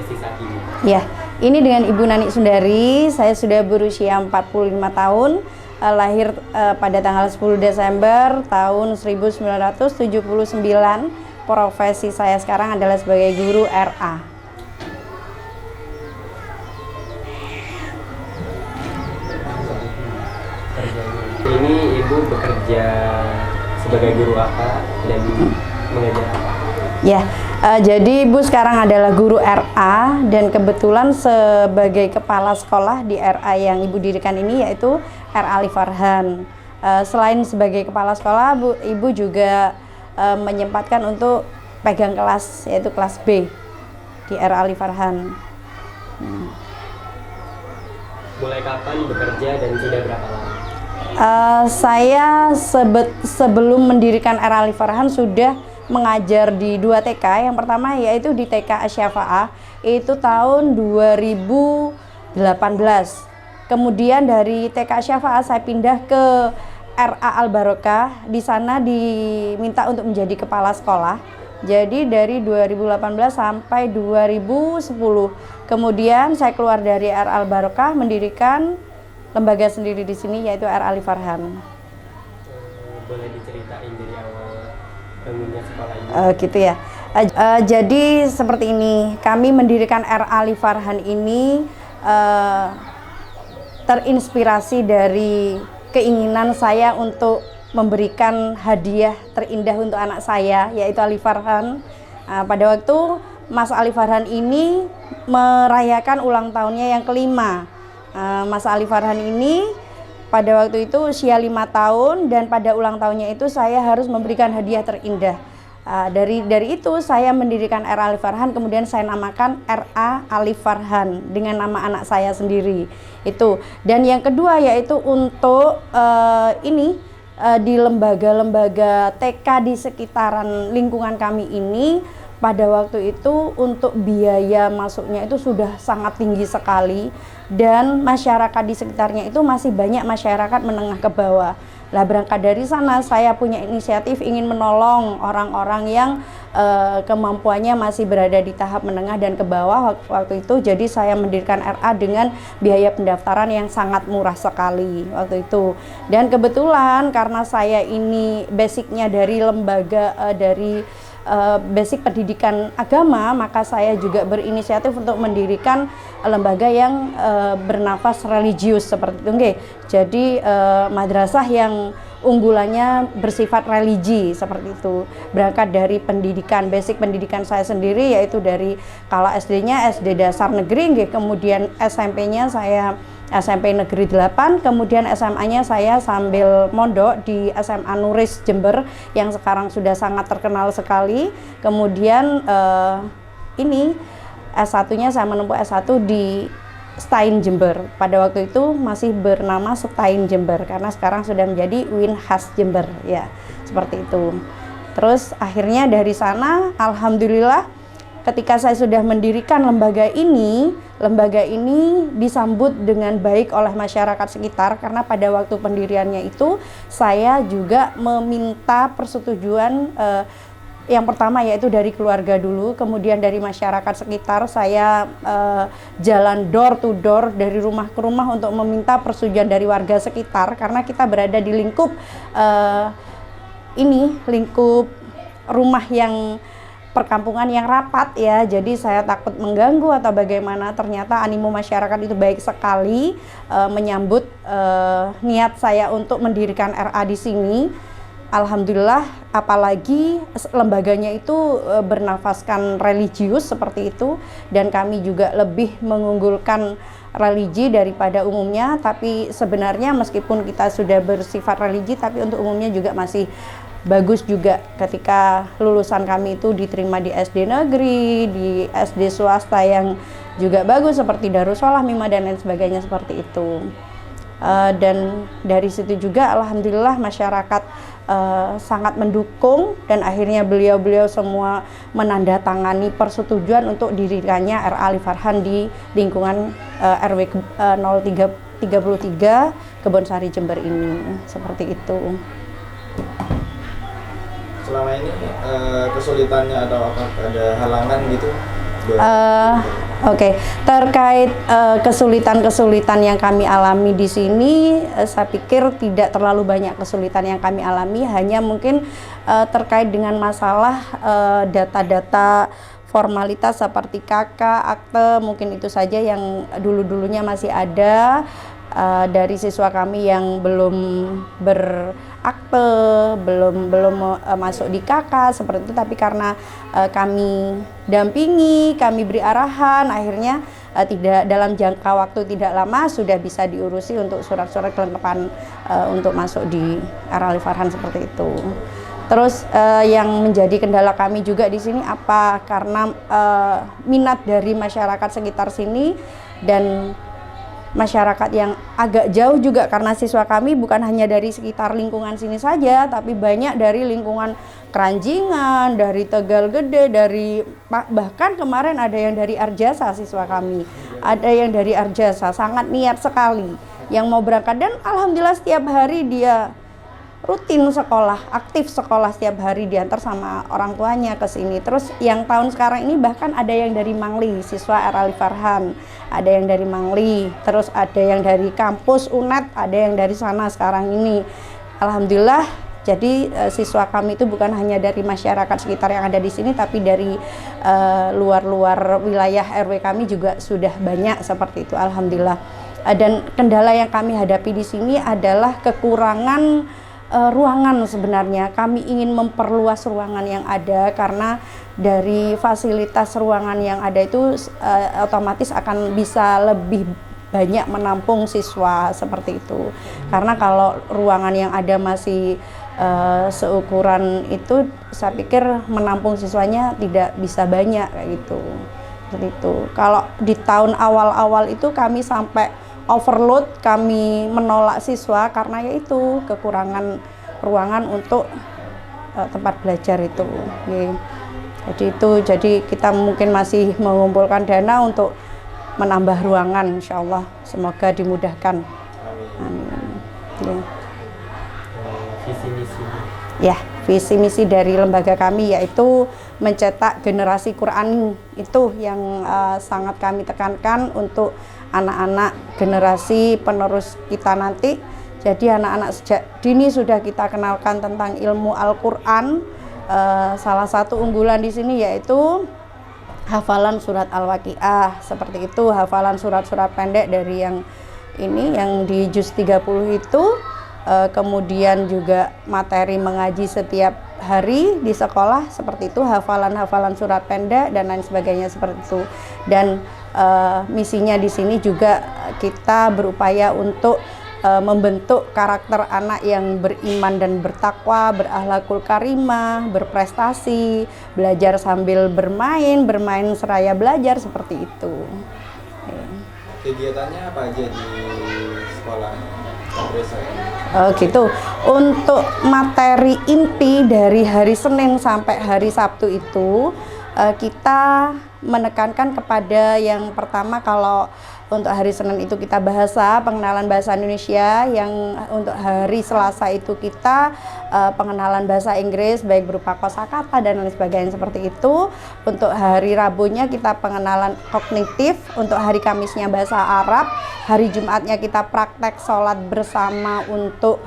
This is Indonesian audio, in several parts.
profesi saat ini? Ya, ini dengan Ibu Nani Sundari. Saya sudah berusia 45 tahun, lahir pada tanggal 10 Desember tahun 1979. Profesi saya sekarang adalah sebagai guru RA. Ini Ibu bekerja sebagai guru apa dan mengajar apa? Ya, jadi Ibu sekarang adalah guru RA dan kebetulan sebagai kepala sekolah di RA yang Ibu dirikan ini yaitu RA Al Farhan. Selain sebagai kepala sekolah, Ibu juga menyempatkan untuk pegang kelas yaitu kelas B di RA Al Farhan. Mulai kapan bekerja dan sudah berapa lama? Saya sebelum mendirikan RA Al Farhan sudah mengajar di 2 TK. Yang pertama yaitu di TK Asy-Syafa'ah, itu tahun 2018. Kemudian dari TK Asy-Syafa'ah saya pindah ke RA Al Barokah. Di sana diminta untuk menjadi kepala sekolah. Jadi dari 2018 sampai 2010. Kemudian saya keluar dari RA Al Barokah mendirikan lembaga sendiri di sini yaitu RA Al Farhan. Boleh diceritain dari awal bangunnya sekolah ini? Gitu ya. Jadi seperti ini, kami mendirikan RA Al Farhan ini terinspirasi dari keinginan saya untuk memberikan hadiah terindah untuk anak saya yaitu Ali Farhan. Pada waktu Mas Ali Farhan ini merayakan ulang tahunnya yang ke-5. Mas Ali Farhan ini pada waktu itu usia 5 tahun dan pada ulang tahunnya itu saya harus memberikan hadiah terindah. Dari itu saya mendirikan RA Al Farhan, kemudian saya namakan RA Al Farhan dengan nama anak saya sendiri itu. Dan yang kedua yaitu untuk di lembaga-lembaga TK di sekitaran lingkungan kami ini. Pada waktu itu untuk biaya masuknya itu sudah sangat tinggi sekali dan masyarakat di sekitarnya itu masih banyak masyarakat menengah ke bawah. Lah berangkat dari sana saya punya inisiatif ingin menolong orang-orang yang kemampuannya masih berada di tahap menengah dan ke bawah waktu itu. Jadi saya mendirikan RA dengan biaya pendaftaran yang sangat murah sekali waktu itu. Dan kebetulan karena saya ini basicnya dari lembaga basic pendidikan agama, maka saya juga berinisiatif untuk mendirikan lembaga yang bernafas religius seperti itu. Jadi madrasah yang unggulannya bersifat religi seperti itu. Berangkat dari pendidikan, basic pendidikan saya sendiri yaitu dari kalau SD-nya SD dasar negeri, kemudian SMP-nya saya SMP Negeri 8, kemudian SMA-nya saya sambil mondok di SMA Nuris Jember yang sekarang sudah sangat terkenal sekali. Kemudian ini S1-nya saya menempuh S1 di Stein Jember. Pada waktu itu masih bernama Stein Jember karena sekarang sudah menjadi Winhas Jember ya, seperti itu. Terus akhirnya dari sana alhamdulillah ketika saya sudah mendirikan lembaga ini disambut dengan baik oleh masyarakat sekitar karena pada waktu pendiriannya itu saya juga meminta persetujuan yang pertama yaitu dari keluarga dulu, kemudian dari masyarakat sekitar. Saya jalan door to door dari rumah ke rumah untuk meminta persetujuan dari warga sekitar karena kita berada di lingkup lingkup rumah yang perkampungan yang rapat ya, jadi saya takut mengganggu atau bagaimana. Ternyata animo masyarakat itu baik sekali menyambut niat saya untuk mendirikan RA di sini. Alhamdulillah, apalagi lembaganya itu bernafaskan religius seperti itu dan kami juga lebih mengunggulkan religi daripada umumnya. Tapi sebenarnya meskipun kita sudah bersifat religi, tapi untuk umumnya juga masih bagus juga ketika lulusan kami itu diterima di SD negeri, di SD swasta yang juga bagus seperti Darussalam, Mima dan lain sebagainya seperti itu. Dan dari situ juga alhamdulillah masyarakat sangat mendukung dan akhirnya beliau-beliau semua menandatangani persetujuan untuk didirikannya RA Al Farhan di lingkungan RW 033 Kebonsari Jember ini, seperti itu. Selama ini kesulitannya atau apa, ada halangan gitu? Oke, terkait kesulitan-kesulitan yang kami alami di sini, saya pikir tidak terlalu banyak kesulitan yang kami alami, hanya mungkin terkait dengan masalah data-data formalitas seperti KK, akte, mungkin itu saja yang dulu-dulunya masih ada dari siswa kami yang belum berakte, belum masuk di KK seperti itu. Tapi karena kami dampingi, kami beri arahan, akhirnya tidak dalam jangka waktu tidak lama sudah bisa diurusi untuk surat-surat kelengkapan untuk masuk di Al Farhan seperti itu. Terus yang menjadi kendala kami juga di sini apa? Karena minat dari masyarakat sekitar sini dan masyarakat yang agak jauh juga, karena siswa kami bukan hanya dari sekitar lingkungan sini saja, tapi banyak dari lingkungan Keranjingan, dari Tegal Gede, dari bahkan kemarin ada yang dari Arjasa, siswa kami ada yang dari Arjasa, sangat niat sekali yang mau berangkat, dan alhamdulillah setiap hari dia rutin sekolah, aktif sekolah setiap hari, diantar sama orang tuanya ke sini. Terus yang tahun sekarang ini bahkan ada yang dari Mangli, siswa Al Farhan, ada yang dari Mangli, terus ada yang dari kampus UNED, ada yang dari sana sekarang ini. Alhamdulillah, jadi siswa kami itu bukan hanya dari masyarakat sekitar yang ada di sini, tapi dari luar-luar wilayah RW kami juga sudah banyak seperti itu. Alhamdulillah. Dan kendala yang kami hadapi di sini adalah kekurangan ruangan. Sebenarnya kami ingin memperluas ruangan yang ada, karena dari fasilitas ruangan yang ada itu otomatis akan bisa lebih banyak menampung siswa seperti itu. Karena kalau ruangan yang ada masih seukuran itu, saya pikir menampung siswanya tidak bisa banyak kayak gitu. Seperti itu. Kalau di tahun awal-awal itu kami sampai overload, kami menolak siswa karena yaitu kekurangan ruangan untuk tempat belajar itu. Jadi kita mungkin masih mengumpulkan dana untuk menambah ruangan, insya Allah semoga dimudahkan. Amin. Visi misi. Ya, visi misi dari lembaga kami yaitu mencetak generasi Qur'ani, itu yang sangat kami tekankan untuk anak-anak generasi penerus kita nanti. Jadi anak-anak sejak dini sudah kita kenalkan tentang ilmu Al-Quran. Salah satu unggulan di sini yaitu hafalan surat Al-Waqiah, seperti itu, hafalan surat-surat pendek dari yang ini yang di juz 30 itu. Kemudian juga materi mengaji setiap hari di sekolah seperti itu, hafalan-hafalan surat pendek dan lain sebagainya seperti itu. Dan misinya di sini juga kita berupaya untuk membentuk karakter anak yang beriman dan bertakwa, berakhlakul karimah, berprestasi, belajar sambil bermain, bermain seraya belajar seperti itu. Kegiatannya apa aja di sekolah? Gitu. Untuk materi inti dari hari Senin sampai hari Sabtu itu kita menekankan kepada yang pertama, kalau untuk hari Senin itu kita pengenalan bahasa Indonesia, yang untuk hari Selasa itu kita pengenalan bahasa Inggris baik berupa kosakata dan lain sebagainya seperti itu. Untuk hari Rabunya kita pengenalan kognitif, untuk hari Kamisnya bahasa Arab, hari Jumatnya kita praktek sholat bersama untuk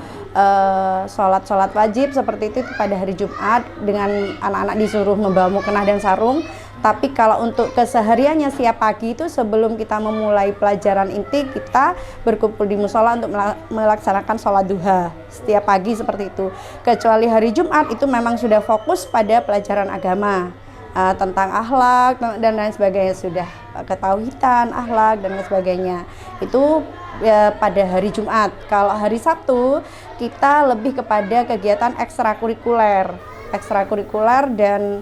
sholat wajib seperti itu pada hari Jumat, dengan anak-anak disuruh membawa mukena dan sarung. Tapi kalau untuk kesehariannya siap pagi itu sebelum kita memulai pelajaran inti, kita berkumpul di musola untuk melaksanakan sholat duha setiap pagi seperti itu. Kecuali hari Jumat itu memang sudah fokus pada pelajaran agama, tentang akhlak dan lain sebagainya, sudah ketauhidan, akhlak dan lain sebagainya. Itu pada hari Jumat. Kalau hari Sabtu kita lebih kepada kegiatan ekstrakurikuler dan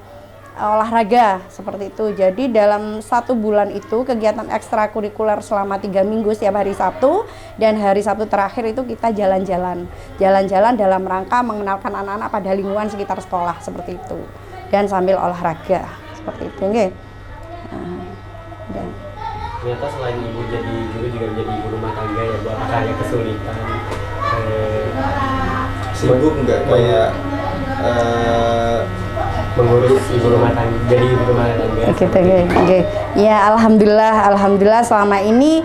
olahraga seperti itu. Jadi dalam 1 bulan itu kegiatan ekstrakurikuler selama 3 minggu setiap hari Sabtu, dan hari Sabtu terakhir itu kita jalan-jalan dalam rangka mengenalkan anak-anak pada lingkungan sekitar sekolah seperti itu, dan sambil olahraga seperti itu. Dan ternyata selain ibu jadi guru juga menjadi ibu rumah tangga ya Bu, apakah ada kesulitan? Sibuk nggak kayak mengurus ibu rumah tangga, jadi ibu rumah tangga. Gitu, oke. Ya, alhamdulillah selama ini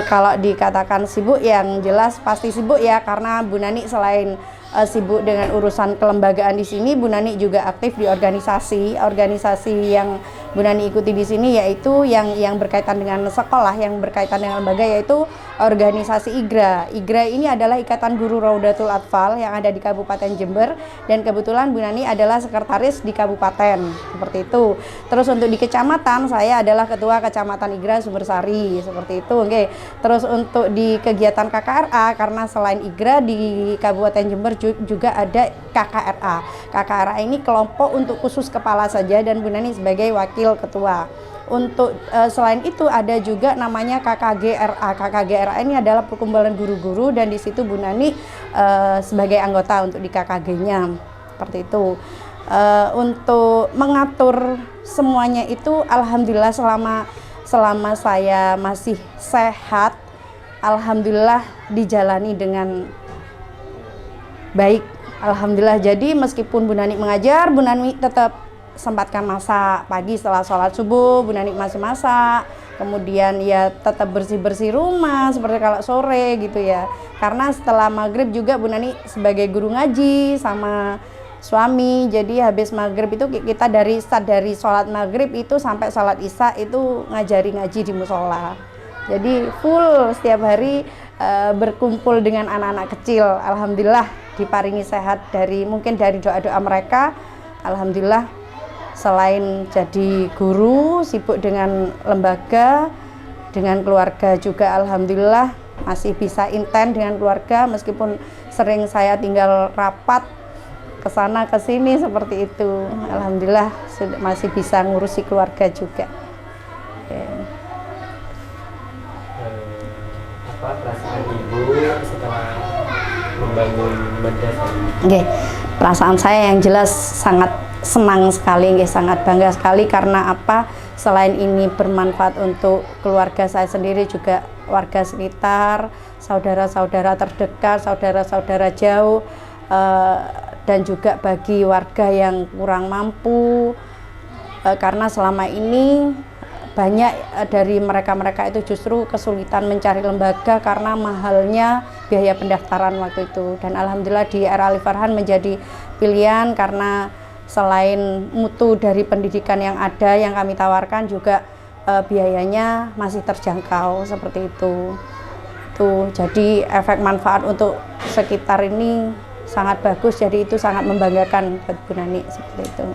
kalau dikatakan sibuk, yang jelas pasti sibuk ya, karena Bu Nani selain sibuk dengan urusan kelembagaan di sini, Bu Nani juga aktif di organisasi yang Bu Nani ikuti di sini, yaitu yang berkaitan dengan sekolah, yang berkaitan dengan lembaga, yaitu organisasi IGRA. IGRA ini adalah Ikatan Guru Raudatul Atfal yang ada di Kabupaten Jember, dan kebetulan Bu Nani adalah sekretaris di kabupaten, seperti itu. Terus untuk di kecamatan, saya adalah ketua kecamatan IGRA Sumbersari, seperti itu. Oke. Terus untuk di kegiatan KKRA, karena selain IGRA di Kabupaten Jember juga ada KKRA. KKRA ini kelompok untuk khusus kepala saja, dan Bu Nani sebagai wakil ketua. Untuk selain itu ada juga namanya KKGRA. KKGRA ini adalah perkumpulan guru-guru, dan di situ Bu Nani sebagai anggota untuk di KKG-nya, seperti itu. Untuk mengatur semuanya itu alhamdulillah selama saya masih sehat, alhamdulillah dijalani dengan baik, alhamdulillah. Jadi meskipun Bu Nani mengajar, Bu Nani tetap sempatkan masak pagi setelah sholat subuh. Bu Nani masih masak, kemudian ya tetap bersih-bersih rumah seperti kalau sore gitu ya, karena setelah maghrib juga Bu Nani sebagai guru ngaji sama suami, jadi habis maghrib itu kita dari sholat maghrib itu sampai sholat isya itu ngaji di musola. Jadi full setiap hari berkumpul dengan anak-anak kecil. Alhamdulillah diparingi sehat mungkin dari doa-doa mereka. Alhamdulillah, selain jadi guru, sibuk dengan lembaga, dengan keluarga juga alhamdulillah masih bisa intens dengan keluarga, meskipun sering saya tinggal rapat ke sana ke sini seperti itu. Alhamdulillah masih bisa ngurusi keluarga juga. Oke. Apa perasaan ibu setelah membangun madrasah ini? Oke. Perasaan saya yang jelas sangat senang sekali, sangat bangga sekali, karena apa? Selain ini bermanfaat untuk keluarga saya sendiri, juga warga sekitar, saudara-saudara terdekat, saudara-saudara jauh, dan juga bagi warga yang kurang mampu, karena selama ini banyak dari mereka itu justru kesulitan mencari lembaga karena mahalnya biaya pendaftaran waktu itu. Dan alhamdulillah di era Ali Farhan menjadi pilihan, karena selain mutu dari pendidikan yang ada yang kami tawarkan, juga biayanya masih terjangkau, seperti itu. Jadi efek manfaat untuk sekitar ini sangat bagus, jadi itu sangat membanggakan buat Bu Nani, seperti itu.